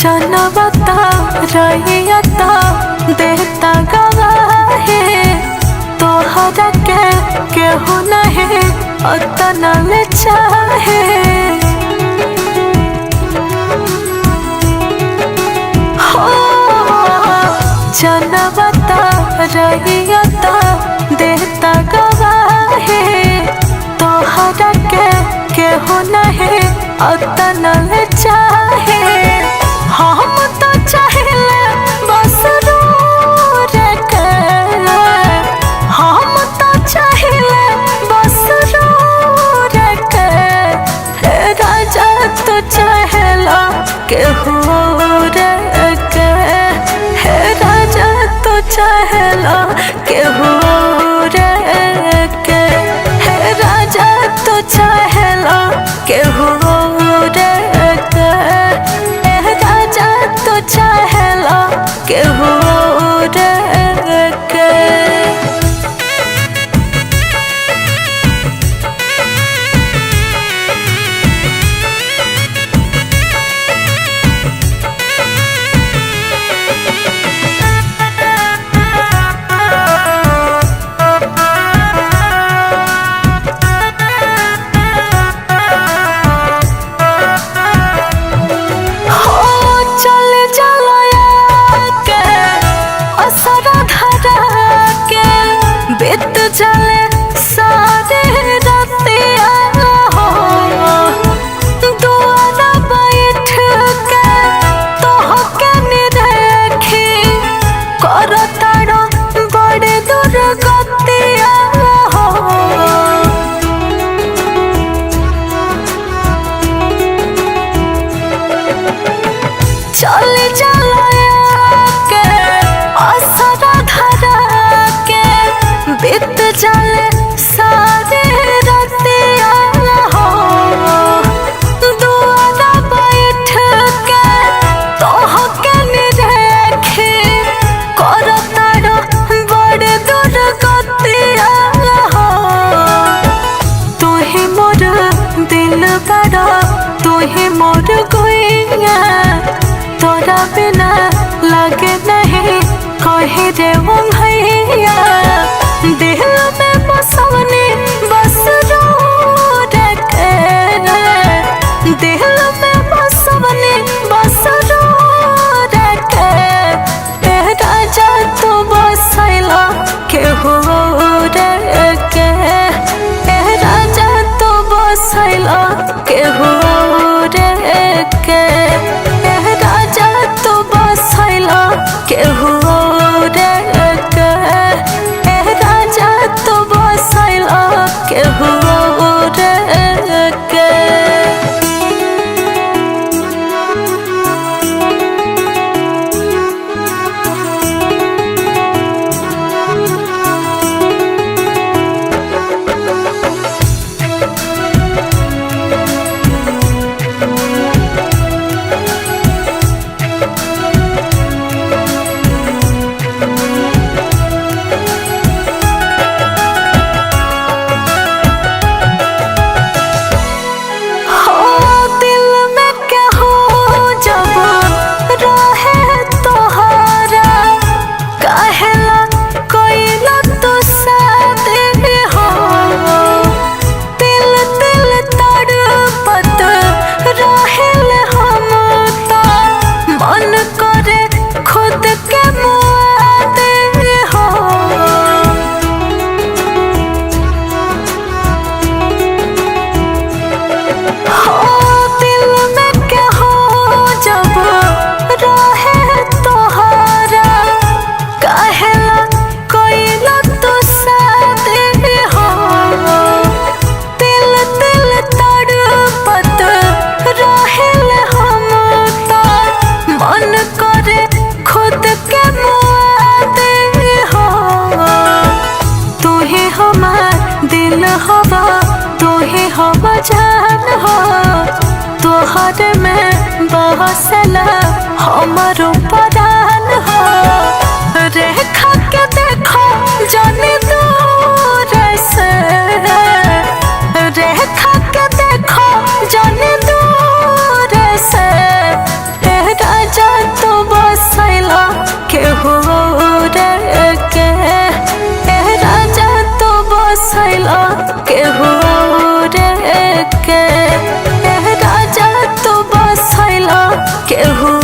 जनवता रहियता देता गवाहे तोहरा के केहू नहीं उतना ले चाहे हो जनवता रहियता देता गवाहे तोहरा के केहू नहीं उतना ले चाहे हम तो चाहिले बस रूर के हम तो चाहिले बस रूर के हे राजा तो चाहेला केहू के हे राजा तो चाहेला केहू के हे राजा तो चाहेला केहू तो चाहेला केहू के बीत चले सारे रतिया हो दुआरा बैठ के तोहके निरखी करताड़ो बड़े दुर्गतिया हो चल चला के असरा धरा बीत चले सारे रतिया हो दुआरा बैठ के तोहके निरखी करताड़ो बड़े दुर्गतिया हो तू ही मोर दिल बड़ा तू ही मोर गुइया तोरा बिना लगे नहीं कहे रे वो भैया दिल में बसवने बस रूर के दिल में बसवने बस रूर के राजा तो बसैला केहू के राजा तो बसैला केहू के राजा तो बसैला केहू तो बसैला केहू के जान हो तोहर में बहसला हमारो परान हो रेखा के देखो जाने दूर से रेखा के देखो जाने दूर से राजा केहू